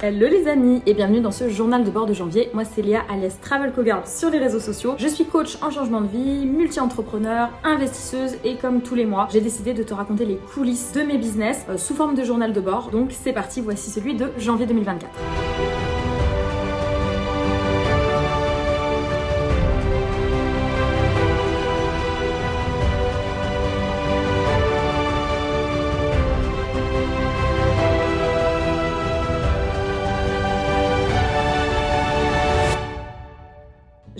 Hello les amis et bienvenue dans ce journal de bord de janvier. Moi c'est Léa alias Travel Cowgirl sur les réseaux sociaux. Je suis coach en changement de vie, multi-entrepreneur, investisseuse et comme tous les mois, j'ai décidé de te raconter les coulisses de mes business sous forme de journal de bord. Donc c'est parti, voici celui de janvier 2024.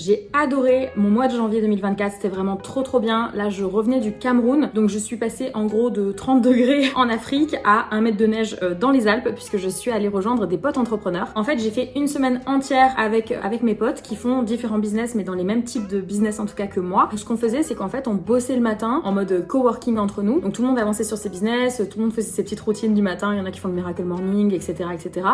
J'ai adoré mon mois de janvier 2024, c'était vraiment trop bien. Là je revenais du Cameroun, donc je suis passée en gros de 30 degrés en Afrique à 1 mètre de neige dans les Alpes puisque je suis allée rejoindre des potes entrepreneurs. En fait j'ai fait une semaine entière avec mes potes qui font différents business mais dans les mêmes types de business en tout cas que moi. Ce qu'on faisait c'est qu'en fait on bossait le matin en mode coworking entre nous, donc tout le monde avançait sur ses business, tout le monde faisait ses petites routines du matin, il y en a qui font le miracle morning etc.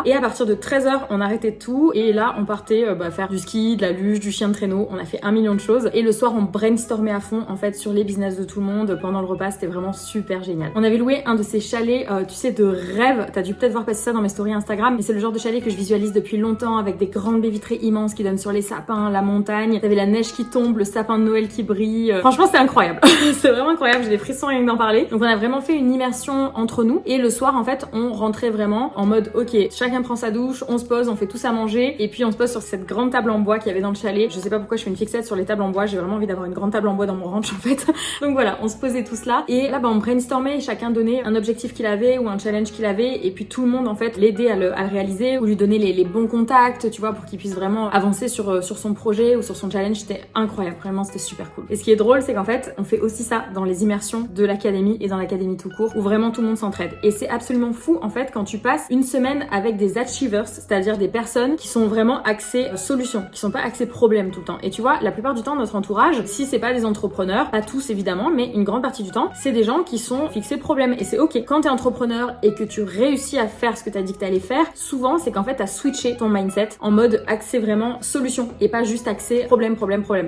Et à partir de 13h on arrêtait tout et là on partait faire du ski, de la luge, du chien de traîneau, on a fait 1 million de choses et le soir on brainstormait à fond en fait sur les business de tout le monde pendant le repas, c'était vraiment super génial. On avait loué un de ces chalets tu sais de rêve, t'as dû peut-être voir passer ça dans mes stories Instagram, mais c'est le genre de chalet que je visualise depuis longtemps avec des grandes baies vitrées immenses qui donnent sur les sapins, la montagne, t'avais la neige qui tombe, le sapin de Noël qui brille, franchement c'est incroyable. C'est vraiment incroyable, j'ai des frissons rien que d'en parler. Donc on a vraiment fait une immersion entre nous et le soir en fait on rentrait vraiment en mode ok, chacun prend sa douche, on se pose, on fait tous à manger et puis on se pose sur cette grande table en bois qu'il y avait dans le chalet. Je sais pas pourquoi je fais une fixette sur les tables en bois, j'ai vraiment envie d'avoir une grande table en bois dans mon ranch en fait. Donc voilà, on se posait tous là et là on brainstormait, chacun donnait un objectif qu'il avait ou un challenge qu'il avait et puis tout le monde en fait l'aidait à le réaliser ou lui donner les bons contacts, tu vois, pour qu'il puisse vraiment avancer sur son projet ou sur son challenge. C'était incroyable, vraiment c'était super cool. Et ce qui est drôle c'est qu'en fait on fait aussi ça dans les immersions de l'académie et dans l'académie tout court où vraiment tout le monde s'entraide et c'est absolument fou en fait quand tu passes une semaine avec des achievers, c'est-à-dire des personnes qui sont vraiment axées solutions, qui sont pas axées problèmes tout le temps. Et tu vois, la plupart du temps notre entourage, si c'est pas des entrepreneurs, pas tous évidemment, mais une grande partie du temps, c'est des gens qui sont fixés problèmes et c'est ok. Quand t'es entrepreneur et que tu réussis à faire ce que t'as dit que t'allais faire, souvent c'est qu'en fait t'as switché ton mindset en mode axé vraiment solution et pas juste axé problème.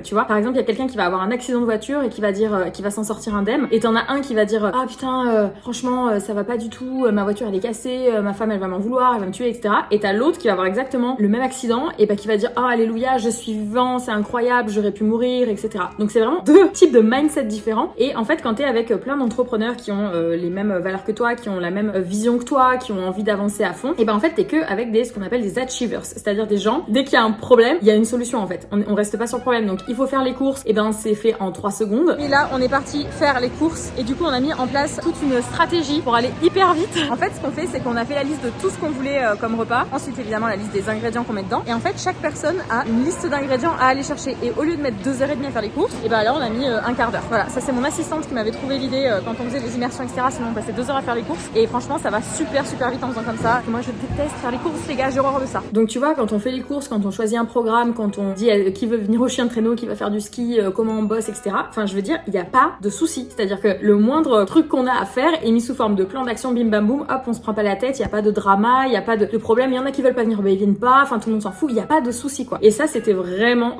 Tu vois, par exemple il y a quelqu'un qui va avoir un accident de voiture et qui va dire qu'il va s'en sortir indemne et t'en as un qui va dire ah putain franchement ça va pas du tout, ma voiture elle est cassée, ma femme elle va m'en vouloir, elle va me tuer etc. Et t'as l'autre qui va avoir exactement le même accident et qui va dire ah alléluia je suis vivant, c'est incroyable, j'aurais pu mourir etc. Donc c'est vraiment deux types de mindset différents et en fait quand t'es avec plein d'entrepreneurs qui ont les mêmes valeurs que toi, qui ont la même vision que toi, qui ont envie d'avancer à fond, et en fait t'es que avec ce qu'on appelle des achievers, c'est-à-dire des gens, dès qu'il y a un problème, il y a une solution en fait. On reste pas sur le problème, donc il faut faire les courses, et c'est fait en 3 secondes. Et là on est parti faire les courses et du coup on a mis en place toute une stratégie pour aller hyper vite. En fait ce qu'on fait c'est qu'on a fait la liste de tout ce qu'on voulait comme repas, ensuite évidemment la liste des ingrédients qu'on met dedans et en fait chaque personne a une liste d'ingrédients à aller chercher et au lieu de mettre 2h30 à faire les courses, et là on a mis un quart d'heure. Voilà, ça c'est mon assistante qui m'avait trouvé l'idée quand on faisait les immersions etc. Sinon on passait 2 heures à faire les courses et franchement ça va super vite en faisant comme ça. Moi je déteste faire les courses les gars, j'ai horreur de ça. Donc tu vois quand on fait les courses, quand on choisit un programme, quand on dit qui veut venir au chien de traîneau, qui va faire du ski, comment on bosse etc. Enfin je veux dire il n'y a pas de souci, c'est-à-dire que le moindre truc qu'on a à faire est mis sous forme de plan d'action bim bam boum, hop on se prend pas la tête, il y a pas de drama, il y a pas de problème, il y en a qui veulent pas venir, ils viennent pas, enfin tout le monde s'en fout, il y a pas de souci quoi. Et ça c'était vraiment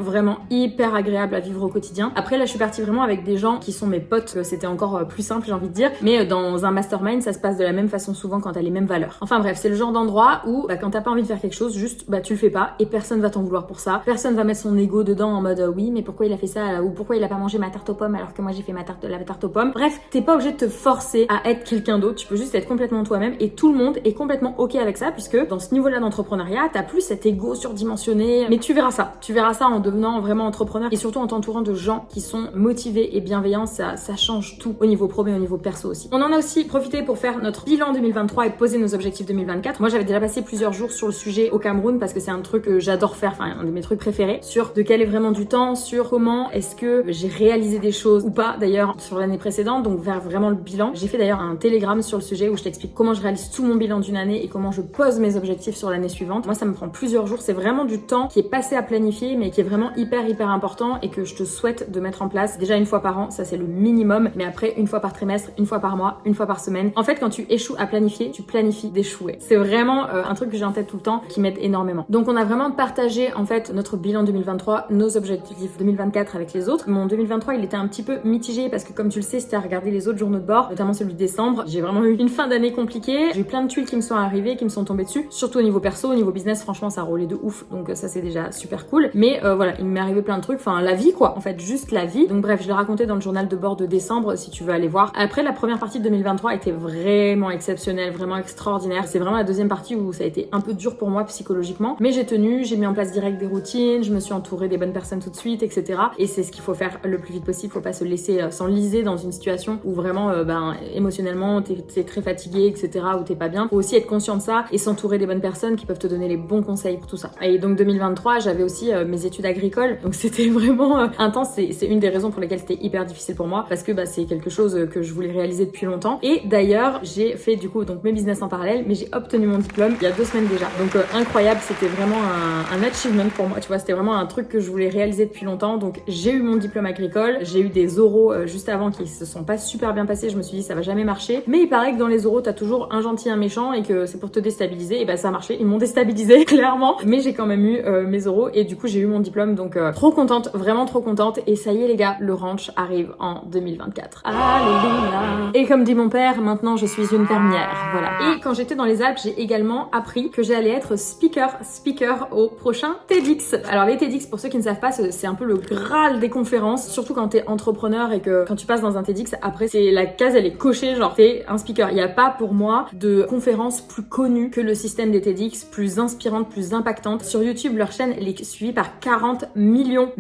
hyper agréable à vivre au quotidien. Après là je suis partie vraiment avec des gens qui sont mes potes, c'était encore plus simple j'ai envie de dire, mais dans un mastermind ça se passe de la même façon souvent quand t'as les mêmes valeurs. Enfin bref, c'est le genre d'endroit où quand t'as pas envie de faire quelque chose, juste tu le fais pas et personne va t'en vouloir pour ça, personne va mettre son ego dedans en mode oui mais pourquoi il a fait ça ou pourquoi il a pas mangé ma tarte aux pommes alors que moi j'ai fait la tarte aux pommes. Bref, t'es pas obligé de te forcer à être quelqu'un d'autre, tu peux juste être complètement toi-même et tout le monde est complètement ok avec ça puisque dans ce niveau-là d'entrepreneuriat t'as plus cet ego surdimensionné, mais tu verras ça en devenant vraiment entrepreneur et surtout en t'entourant de gens qui sont motivés et bienveillants, ça change tout au niveau pro mais au niveau perso aussi. On en a aussi profité pour faire notre bilan 2023 et poser nos objectifs 2024. Moi j'avais déjà passé plusieurs jours sur le sujet au Cameroun parce que c'est un truc que j'adore faire, enfin un de mes trucs préférés, sur de caler vraiment du temps, sur comment est-ce que j'ai réalisé des choses ou pas d'ailleurs sur l'année précédente, donc vers vraiment le bilan. J'ai fait d'ailleurs un télégramme sur le sujet où je t'explique comment je réalise tout mon bilan d'une année et comment je pose mes objectifs sur l'année suivante. Moi ça me prend plusieurs jours, c'est vraiment du temps qui est passé à planifier mais qui est vraiment vraiment hyper important et que je te souhaite de mettre en place déjà une fois par an, ça c'est le minimum, mais après une fois par trimestre, une fois par mois, une fois par semaine. En fait, quand tu échoues à planifier, tu planifies d'échouer. C'est vraiment un truc que j'ai en tête tout le temps qui m'aide énormément. Donc on a vraiment partagé en fait notre bilan 2023, nos objectifs 2024 avec les autres. Mon 2023 il était un petit peu mitigé parce que comme tu le sais, si t'as regardé les autres journaux de bord, notamment celui de décembre, j'ai vraiment eu une fin d'année compliquée. J'ai eu plein de tuiles qui me sont arrivées, qui me sont tombées dessus, surtout au niveau perso, au niveau business, franchement ça a roulé de ouf, donc ça c'est déjà super cool. Mais voilà, il m'est arrivé plein de trucs, enfin la vie quoi, en fait juste la vie. Donc bref, je l'ai raconté dans le journal de bord de décembre si tu veux aller voir. Après la première partie de 2023 était vraiment exceptionnelle, vraiment extraordinaire. C'est vraiment la deuxième partie où ça a été un peu dur pour moi psychologiquement, mais j'ai tenu, j'ai mis en place direct des routines, je me suis entourée des bonnes personnes tout de suite, etc. Et c'est ce qu'il faut faire le plus vite possible, faut pas se laisser s'enliser dans une situation où vraiment émotionnellement t'es très fatigué, etc. ou t'es pas bien. Faut aussi être conscient de ça et s'entourer des bonnes personnes qui peuvent te donner les bons conseils pour tout ça. Et donc 2023, j'avais aussi mes études agricoles, donc c'était vraiment intense. C'est une des raisons pour lesquelles c'était hyper difficile pour moi parce que c'est quelque chose que je voulais réaliser depuis longtemps. Et d'ailleurs, j'ai fait du coup donc mes business en parallèle, mais j'ai obtenu mon diplôme il y a 2 semaines déjà. Donc incroyable, c'était vraiment un achievement pour moi, tu vois, c'était vraiment un truc que je voulais réaliser depuis longtemps. Donc j'ai eu mon diplôme agricole, j'ai eu des oraux juste avant qui se sont pas super bien passés, je me suis dit ça va jamais marcher. Mais il paraît que dans les oraux, t'as toujours un gentil, un méchant et que c'est pour te déstabiliser. Et ça a marché, ils m'ont déstabilisé clairement, mais j'ai quand même eu mes oraux et du coup j'ai eu mon diplôme, donc trop contente, vraiment trop contente. Et ça y est les gars, le ranch arrive en 2024. Alléluia. Et comme dit mon père, maintenant je suis une fermière, voilà. Et quand j'étais dans les Alpes, j'ai également appris que j'allais être speaker au prochain TEDx. Alors les TEDx, pour ceux qui ne savent pas, c'est un peu le graal des conférences, surtout quand t'es entrepreneur et que quand tu passes dans un TEDx, après c'est la case elle est cochée, genre t'es un speaker. Il n'y a pas pour moi de conférence plus connue que le système des TEDx, plus inspirante, plus impactante. Sur YouTube, leur chaîne elle est suivie par 40 millions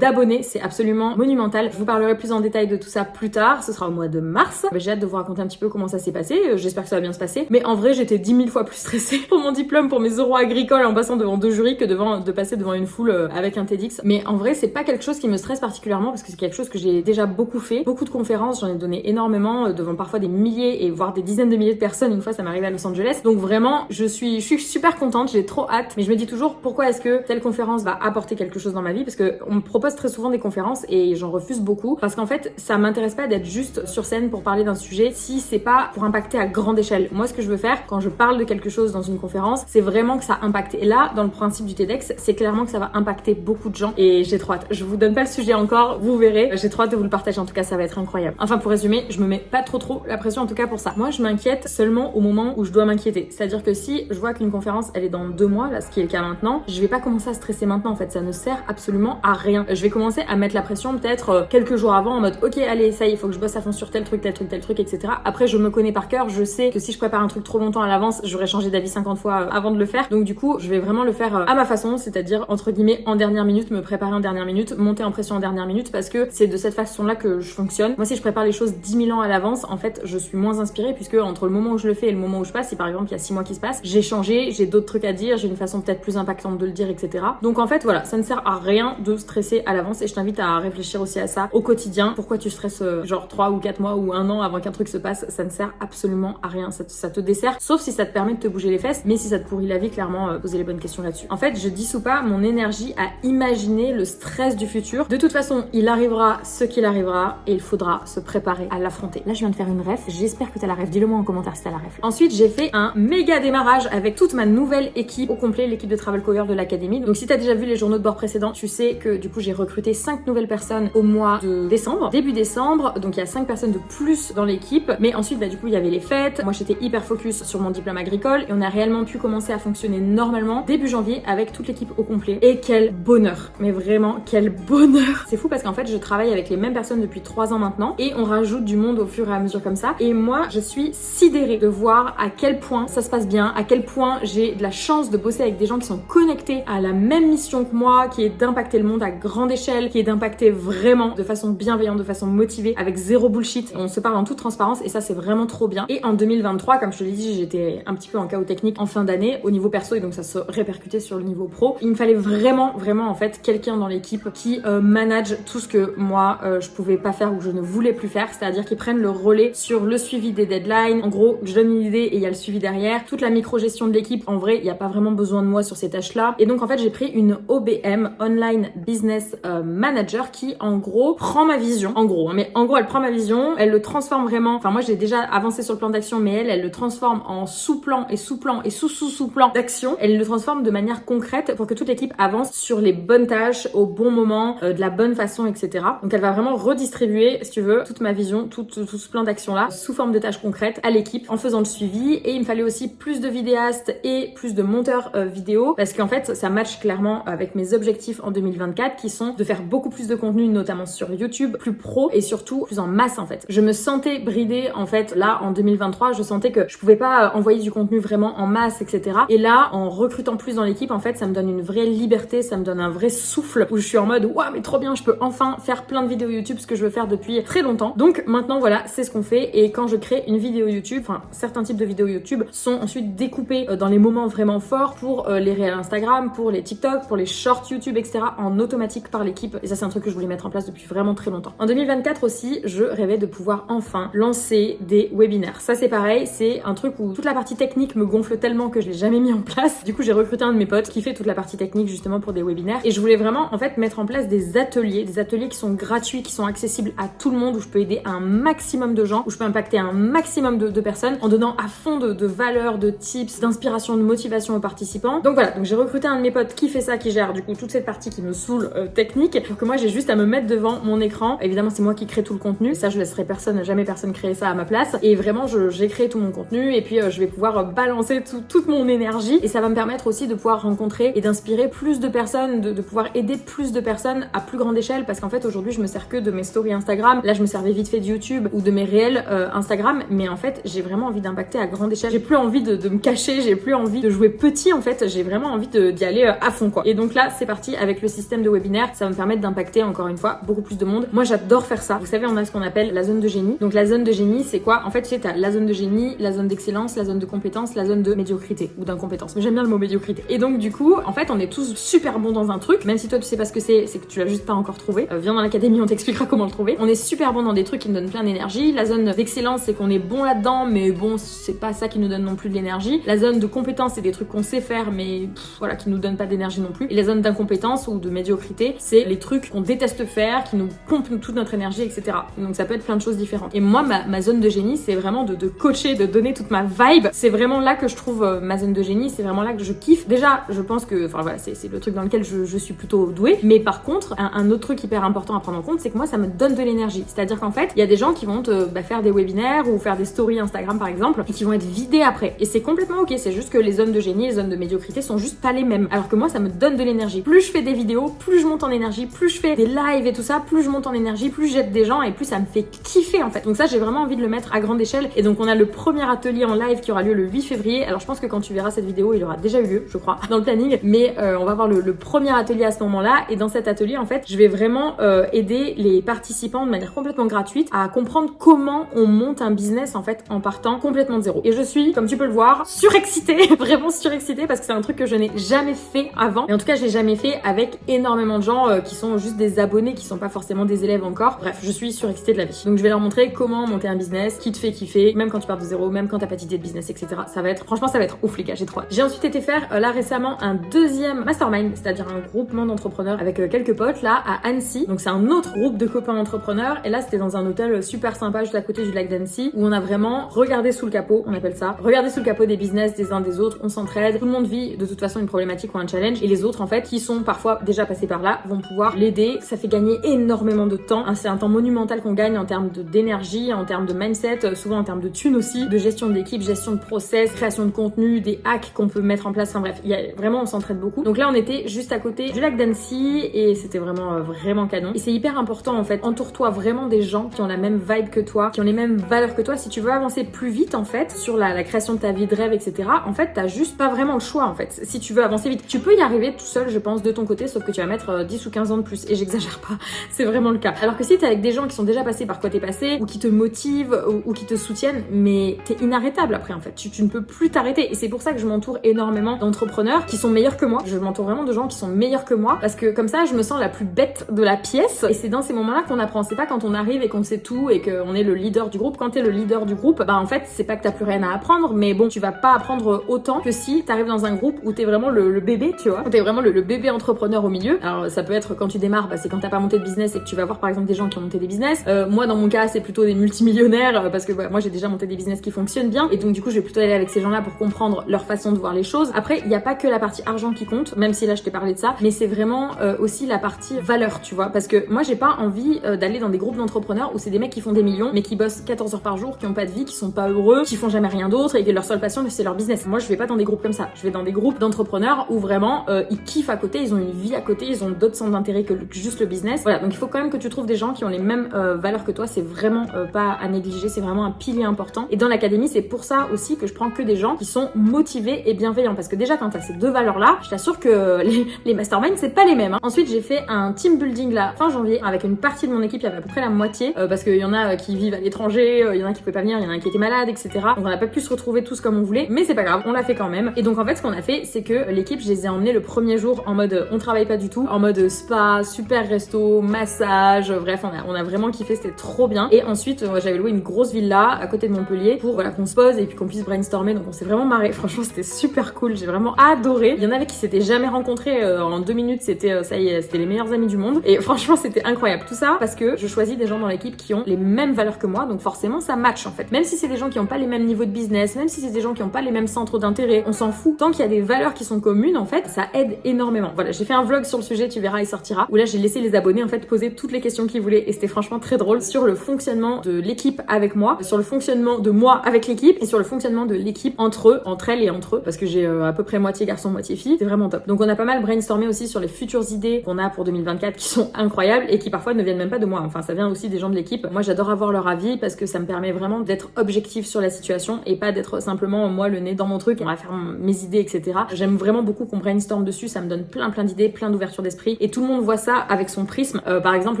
d'abonnés, c'est absolument monumental. Je vous parlerai plus en détail de tout ça plus tard, ce sera au mois de mars. J'ai hâte de vous raconter un petit peu comment ça s'est passé, j'espère que ça va bien se passer. Mais en vrai, j'étais 10 000 fois plus stressée pour mon diplôme, pour mes oraux agricoles en passant devant 2 jurys que de passer devant une foule avec un TEDx. Mais en vrai, c'est pas quelque chose qui me stresse particulièrement parce que c'est quelque chose que j'ai déjà beaucoup fait. Beaucoup de conférences, j'en ai donné énormément devant parfois des milliers et voire des dizaines de milliers de personnes. Une fois, ça m'est arrivé à Los Angeles. Donc vraiment, je suis super contente, j'ai trop hâte. Mais je me dis toujours pourquoi est-ce que telle conférence va apporter quelque chose dans ma vie, parce que on me propose très souvent des conférences et j'en refuse beaucoup parce qu'en fait, ça m'intéresse pas d'être juste sur scène pour parler d'un sujet si c'est pas pour impacter à grande échelle. Moi, ce que je veux faire quand je parle de quelque chose dans une conférence, c'est vraiment que ça impacte. Et là, dans le principe du TEDx, c'est clairement que ça va impacter beaucoup de gens et j'ai trop hâte. Je vous donne pas le sujet encore, vous verrez. J'ai trop hâte de vous le partager, en tout cas, ça va être incroyable. Enfin, pour résumer, je me mets pas trop la pression en tout cas pour ça. Moi, je m'inquiète seulement au moment où je dois m'inquiéter. C'est-à-dire que si je vois qu'une conférence, elle est dans 2 mois, là, ce qui est le cas maintenant, je vais pas commencer à stresser maintenant, en fait. Ça ne sert absolument à rien. Je vais commencer à mettre la pression peut-être quelques jours avant en mode, ok, allez, ça y est, il faut que je bosse à fond sur tel truc, etc. Après, je me connais par cœur, je sais que si je prépare un truc trop longtemps à l'avance, j'aurais changé d'avis 50 fois avant de le faire. Donc du coup, je vais vraiment le faire à ma façon, c'est-à-dire entre guillemets en dernière minute, me préparer en dernière minute, monter en pression en dernière minute, parce que c'est de cette façon-là que je fonctionne. Moi, si je prépare les choses 10 000 ans à l'avance, en fait, je suis moins inspirée puisque entre le moment où je le fais et le moment où je passe, si par exemple il y a 6 mois qui se passent, j'ai changé, j'ai d'autres trucs à dire, j'ai une façon peut-être plus impactante de le dire, etc. Donc en fait, voilà, ça ne sert à rien de stresser à l'avance et je t'invite à réfléchir aussi à ça au quotidien. Pourquoi tu stresses genre 3 ou 4 mois ou 1 an avant qu'un truc se passe? Ça ne sert absolument à rien, ça te dessert, sauf si ça te permet de te bouger les fesses, mais si ça te pourrit la vie, clairement, poser les bonnes questions là-dessus. En fait, je dissout pas mon énergie à imaginer le stress du futur. De toute façon, il arrivera ce qu'il arrivera et il faudra se préparer à l'affronter. Là, je viens de faire une ref, j'espère que t'as la ref, dis-le moi en commentaire si t'as la ref. Ensuite, j'ai fait un méga démarrage avec toute ma nouvelle équipe au complet, l'équipe de Travel Cover de l'académie. Donc si t'as déjà vu les journaux de bord précédents, tu sais que du coup, j'ai recruté 5 nouvelles personnes au mois de décembre, début décembre, donc il y a 5 personnes de plus dans l'équipe, mais ensuite, du coup, il y avait les fêtes. Moi, j'étais hyper focus sur mon diplôme agricole et on a réellement pu commencer à fonctionner normalement début janvier avec toute l'équipe au complet. Et quel bonheur! Mais vraiment, quel bonheur! C'est fou parce qu'en fait, je travaille avec les mêmes personnes depuis 3 ans maintenant et on rajoute du monde au fur et à mesure comme ça. Et moi, je suis sidérée de voir à quel point ça se passe bien, à quel point j'ai de la chance de bosser avec des gens qui sont connectés à la même mission que moi, qui est d'impacter le monde à grande échelle, qui est d'impacter vraiment de façon bienveillante, de façon motivée, avec zéro bullshit. On se parle en toute transparence et ça, c'est vraiment trop bien. Et en 2023, comme je te l'ai dit, j'étais un petit peu en chaos technique en fin d'année au niveau perso et donc ça se répercutait sur le niveau pro. Il me fallait vraiment en fait quelqu'un dans l'équipe qui manage tout ce que moi je pouvais pas faire ou que je ne voulais plus faire, c'est-à-dire qu'ils prennent le relais sur le suivi des deadlines. En gros, je donne une idée et il y a le suivi derrière. Toute la micro-gestion de l'équipe, en vrai, il n'y a pas vraiment besoin de moi sur ces tâches-là. Et donc en fait, j'ai pris une OBR OBM, Online Business Manager, qui en gros prend ma vision, mais en gros elle prend ma vision, elle le transforme vraiment, enfin moi j'ai déjà avancé sur le plan d'action, mais elle le transforme en sous-plan et sous-plan et sous-sous-sous-plan d'action. Elle le transforme de manière concrète pour que toute l'équipe avance sur les bonnes tâches, au bon moment, de la bonne façon, etc. Donc elle va vraiment redistribuer, si tu veux, toute ma vision, tout ce plan d'action là, sous forme de tâches concrètes à l'équipe en faisant le suivi. Et il me fallait aussi plus de vidéastes et plus de monteurs vidéo, parce qu'en fait ça match clairement avec mes objectifs en 2024 qui sont de faire beaucoup plus de contenu, notamment sur YouTube, plus pro et surtout plus en masse en fait. Je me sentais bridée en fait là en 2023, je sentais que je pouvais pas envoyer du contenu vraiment en masse, etc. Et là, en recrutant plus dans l'équipe, en fait ça me donne une vraie liberté, ça me donne un vrai souffle où je suis en mode waouh mais trop bien, je peux enfin faire plein de vidéos YouTube, ce que je veux faire depuis très longtemps. Donc maintenant voilà, c'est ce qu'on fait. Et quand je crée une vidéo YouTube, enfin certains types de vidéos YouTube sont ensuite découpés dans les moments vraiment forts pour les réels Instagram, pour les TikTok, pour les shorts YouTube, etc. en automatique par l'équipe. Et ça c'est un truc que je voulais mettre en place depuis vraiment très longtemps. En 2024 aussi, je rêvais de pouvoir enfin lancer des webinaires. Ça c'est pareil, c'est un truc où toute la partie technique me gonfle tellement que je l'ai jamais mis en place. Du coup j'ai recruté un de mes potes qui fait toute la partie technique justement pour des webinaires. Et je voulais vraiment en fait mettre en place des ateliers qui sont gratuits, qui sont accessibles à tout le monde, où je peux aider un maximum de gens, où je peux impacter un maximum de personnes en donnant à fond de valeurs, de tips, d'inspiration, de motivation aux participants. Donc voilà, donc j'ai recruté un de mes potes qui fait ça, qui gère du coup toute cette partie qui me saoule technique, pour que moi j'ai juste à me mettre devant mon écran. Évidemment c'est moi qui crée tout le contenu, ça je laisserai jamais personne créer ça à ma place. Et vraiment j'ai créé tout mon contenu et puis je vais pouvoir balancer toute mon énergie, et ça va me permettre aussi de pouvoir rencontrer et d'inspirer plus de personnes, de pouvoir aider plus de personnes à plus grande échelle, parce qu'en fait aujourd'hui je me sers que de mes stories Instagram. Là je me servais vite fait de YouTube ou de mes réels Instagram, mais en fait j'ai vraiment envie d'impacter à grande échelle. J'ai plus envie de me cacher, j'ai plus envie de jouer petit en fait, j'ai vraiment envie d'y aller à fond quoi. Et donc là c'est parti avec le système de webinaire, ça va me permettre d'impacter encore une fois beaucoup plus de monde. Moi j'adore faire ça. Vous savez, on a ce qu'on appelle la zone de génie. Donc la zone de génie c'est quoi? En fait tu sais, t'as la zone de génie, la zone d'excellence, la zone de compétence, la zone de médiocrité ou d'incompétence, mais j'aime bien le mot médiocrité. Et donc du coup en fait on est tous super bons dans un truc, même si toi tu sais pas ce que c'est que tu l'as juste pas encore trouvé. Viens dans l'académie, on t'expliquera comment le trouver. On est super bon dans des trucs qui nous donnent plein d'énergie. La zone d'excellence c'est qu'on est bon là-dedans, mais bon c'est pas ça qui nous donne non plus de l'énergie. La zone de compétence c'est des trucs qu'on sait faire, mais voilà, qui nous donnent pas d'énergie non plus. Et la zone d'incompétence ou de médiocrité c'est les trucs qu'on déteste faire, qui nous pompent toute notre énergie, etc. Donc ça peut être plein de choses différentes. Et moi ma zone de génie c'est vraiment de coacher, de donner toute ma vibe. C'est vraiment là que je trouve ma zone de génie, c'est vraiment là que je kiffe. Déjà je pense que, enfin voilà, c'est le truc dans lequel je suis plutôt douée. Mais par contre un autre truc hyper important à prendre en compte, c'est que moi ça me donne de l'énergie. C'est-à-dire qu'en fait il y a des gens qui vont faire des webinaires ou faire des stories Instagram par exemple, et qui vont être vidés après. Et c'est complètement ok, c'est juste que les zones de génie, les zones de médiocrité sont juste pas les mêmes. Alors que moi ça me donne de l'énergie. Plus je fais des vidéos, plus je monte en énergie, plus je fais des lives et tout ça, plus je monte en énergie, plus j'aide des gens et plus ça me fait kiffer en fait. Donc ça j'ai vraiment envie de le mettre à grande échelle. Et donc on a le premier atelier en live qui aura lieu le 8 février. Alors je pense que quand tu verras cette vidéo il aura déjà eu lieu, je crois, dans le planning. Mais on va avoir le premier atelier à ce moment-là. Et dans cet atelier en fait je vais vraiment aider les participants de manière complètement gratuite à comprendre comment on monte un business en fait en partant complètement de zéro. Et je suis, comme tu peux le voir, surexcitée, vraiment surexcitée, parce que c'est un truc que je n'ai jamais fait avant. Et en tout cas je l'ai jamais fait avec énormément de gens qui sont juste des abonnés, qui sont pas forcément des élèves encore. Bref, je suis surexcitée de la vie. Donc je vais leur montrer comment monter un business qui te fait kiffer, même quand tu pars de zéro, même quand t'as pas d'idée de business, etc. Ça va être, franchement ça va être ouf les gars, j'ai trop hâte. J'ai ensuite été faire là récemment un deuxième mastermind, c'est-à-dire un groupement d'entrepreneurs avec quelques potes là à Annecy. Donc c'est un autre groupe de copains entrepreneurs, et là c'était dans un hôtel super sympa juste à côté du lac d'Annecy, où on a vraiment regardé sous le capot, on appelle ça, regarder sous le capot des business des uns des autres, on s'entraide, tout le monde vit de toute façon une problématique ou un challenge, et les autres en fait qui sont parfois déjà passés par là vont pouvoir l'aider. Ça fait gagner énormément de temps, c'est un temps monumental qu'on gagne en termes d'énergie, en termes de mindset, souvent en termes de thunes aussi, de gestion d'équipe, gestion de process, création de contenu, des hacks qu'on peut mettre en place, enfin bref, il y a vraiment, on s'entraide beaucoup. Donc là on était juste à côté du lac d'Annecy et c'était vraiment canon. Et c'est hyper important en fait, entoure-toi vraiment des gens qui ont la même vibe que toi, qui ont les mêmes valeurs que toi. Si tu veux avancer plus vite en fait sur la création de ta vie de rêve, etc., en fait t'as juste pas vraiment le choix en fait. Si tu veux avancer vite, tu peux y arriver tout seul je pense de ton côté, sauf que tu vas mettre 10 ou 15 ans de plus, et j'exagère pas, c'est vraiment le cas. Alors que si t'es avec des gens qui sont déjà passés par quoi t'es passé, ou qui te motivent, ou qui te soutiennent, mais t'es inarrêtable après en fait, tu ne peux plus t'arrêter. Et c'est pour ça que je m'entoure énormément d'entrepreneurs qui sont meilleurs que moi. Je m'entoure vraiment de gens qui sont meilleurs que moi, parce que comme ça je me sens la plus bête de la pièce, et c'est dans ces moments là qu'on apprend. C'est pas quand on arrive et qu'on sait tout et qu'on est le leader du groupe. Quand t'es le leader du groupe, bah en fait c'est pas que t'as plus rien à apprendre, mais bon, tu vas pas apprendre autant que si t'arrives dans un groupe où t'es vraiment le bébé, tu vois, où t'es vraiment le bébé bébé entrepreneur au milieu. Alors ça peut être quand tu démarres, c'est quand t'as pas monté de business et que tu vas voir par exemple des gens qui ont monté des business. Moi dans mon cas c'est plutôt des multimillionnaires parce que moi j'ai déjà monté des business qui fonctionnent bien et donc du coup je vais plutôt aller avec ces gens-là pour comprendre leur façon de voir les choses. Après il n'y a pas que la partie argent qui compte, même si là je t'ai parlé de ça, mais c'est vraiment aussi la partie valeur, tu vois, parce que moi j'ai pas envie d'aller dans des groupes d'entrepreneurs où c'est des mecs qui font des millions mais qui bossent 14 heures par jour, qui ont pas de vie, qui sont pas heureux, qui font jamais rien d'autre et que leur seule passion c'est leur business. Moi je vais pas dans des groupes comme ça, je vais dans des groupes d'entrepreneurs où vraiment ils kiffent à côté, ils ont une vie à côté, ils ont d'autres centres d'intérêt que juste le business. Voilà, donc il faut quand même que tu trouves des gens qui ont les mêmes valeurs que toi, c'est vraiment pas à négliger, c'est vraiment un pilier important. Et dans l'académie, c'est pour ça aussi que je prends que des gens qui sont motivés et bienveillants, parce que déjà quand t'as ces deux valeurs là, je t'assure que les masterminds c'est pas les mêmes, hein. Ensuite j'ai fait un team building là fin janvier avec une partie de mon équipe, il y avait à peu près la moitié, parce qu'il y en a qui vivent à l'étranger, il y en a qui pouvaient pas venir, il y en a qui étaient malades, etc. Donc on n'a pas pu se retrouver tous comme on voulait, mais c'est pas grave, on l'a fait quand même. Et donc en fait ce qu'on a fait, c'est que l'équipe, je les ai emmenés le premier jour en mode on travaille pas du tout, en mode spa, super resto, massage, bref on a vraiment kiffé, c'était trop bien. Et ensuite j'avais loué une grosse villa à côté de Montpellier pour voilà qu'on se pose et puis qu'on puisse brainstormer, donc on s'est vraiment marré, franchement c'était super cool, j'ai vraiment adoré. Il y en avait qui s'étaient jamais rencontrés en 2 minutes, c'était ça y est, c'était les meilleurs amis du monde et franchement c'était incroyable. Tout ça parce que je choisis des gens dans l'équipe qui ont les mêmes valeurs que moi, donc forcément ça match en fait. Même si c'est des gens qui ont pas les mêmes niveaux de business, même si c'est des gens qui ont pas les mêmes centres d'intérêt, on s'en fout. Tant qu'il y a des valeurs qui sont communes, en fait, ça aide énormément. Voilà, j'ai fait un vlog sur le sujet, tu verras, il sortira, où là j'ai laissé les abonnés en fait poser toutes les questions qu'ils voulaient et c'était franchement très drôle sur le fonctionnement de l'équipe avec moi, sur le fonctionnement de moi avec l'équipe et sur le fonctionnement de l'équipe entre eux, entre elles et entre eux, parce que j'ai à peu près moitié garçon, moitié fille. C'est vraiment top. Donc on a pas mal brainstormé aussi sur les futures idées qu'on a pour 2024 qui sont incroyables et qui parfois ne viennent même pas de moi. Enfin, ça vient aussi des gens de l'équipe. Moi, j'adore avoir leur avis parce que ça me permet vraiment d'être objectif sur la situation et pas d'être simplement moi le nez dans mon truc, on va faire mes idées, etc. J'aime vraiment beaucoup qu'on brainstorm dessus, ça me donne plein d'idées, plein d'ouverture d'esprit et tout le monde voit ça avec son prisme. Par exemple,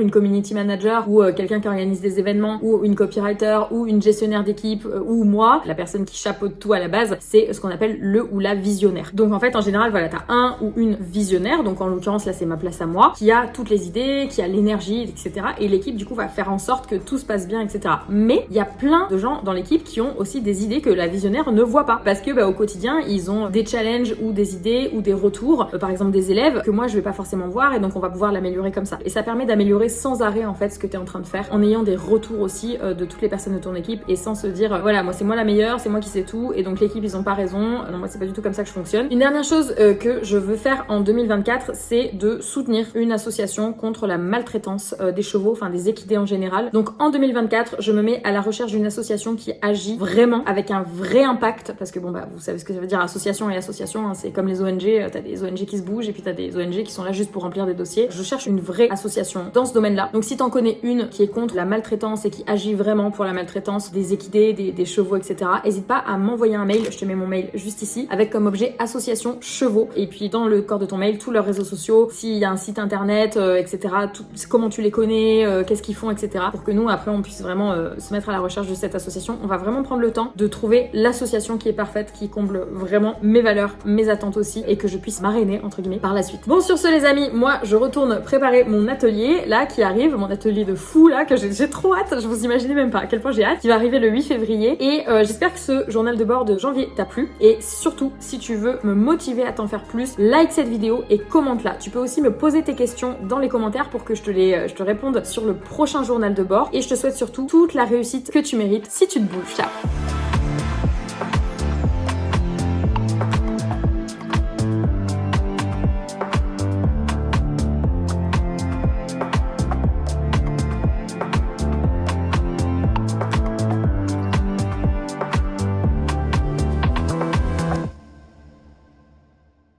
une community manager ou quelqu'un qui organise des événements ou une copywriter ou une gestionnaire d'équipe ou moi, la personne qui chapeaute tout à la base, c'est ce qu'on appelle le ou la visionnaire. Donc en fait, en général, voilà, t'as un ou une visionnaire, donc en l'occurrence là c'est ma place à moi, qui a toutes les idées, qui a l'énergie, etc. Et l'équipe du coup va faire en sorte que tout se passe bien, etc. Mais il y a plein de gens dans l'équipe qui ont aussi des idées que la visionnaire ne voit pas, parce que au quotidien ils ont des challenges ou des idées ou des retours, par exemple des élèves que moi je vais pas forcément voir et donc on va pouvoir l'améliorer comme ça. Et ça permet d'améliorer sans arrêt en fait ce que tu es en train de faire, en ayant des retours aussi de toutes les personnes de ton équipe et sans se dire voilà moi c'est moi la meilleure, c'est moi qui sais tout et donc l'équipe ils ont pas raison. Non, moi c'est pas du tout comme ça que je fonctionne. Une dernière chose que je veux faire en 2024, c'est de soutenir une association contre la maltraitance des chevaux, enfin des équidés en général. Donc en 2024, je me mets à la recherche d'une association qui agit vraiment avec un vrai impact, parce que bon vous savez ce que ça veut dire association et association, hein, c'est comme les ONG, t'as des ONG qui se bougent et puis t'as des ONG qui sont là juste pour remplir des dossiers. Je cherche une vraie association dans ce domaine-là. Donc si t'en connais une qui est contre la maltraitance et qui agit vraiment pour la maltraitance des équidés, des chevaux, etc., n'hésite pas à m'envoyer un mail, je te mets mon mail juste ici, avec comme objet association chevaux, et puis dans le corps de ton mail, tous leurs réseaux sociaux, s'il y a un site internet, etc., comment tu les connais, qu'est-ce qu'ils font, etc., pour que nous après on puisse vraiment se mettre à la recherche de cette association. On va vraiment prendre le temps de trouver l'association qui est parfaite, qui comble vraiment mes valeurs, mes attentes aussi, et que je puisse marrainer entre guillemets par la suite. Bon, sur ce les amis, moi je retourne préparer mon atelier là qui arrive, mon atelier de fou là que j'ai trop hâte, je vous imaginez même pas à quel point j'ai hâte, qui va arriver le 8 février et j'espère que ce journal de bord de janvier t'a plu et surtout si tu veux me motiver à t'en faire plus, like cette vidéo et commente là. Tu peux aussi me poser tes questions dans les commentaires pour que je te réponde sur le prochain journal de bord et je te souhaite surtout toute la réussite que tu mérites si tu te bouges. Ciao.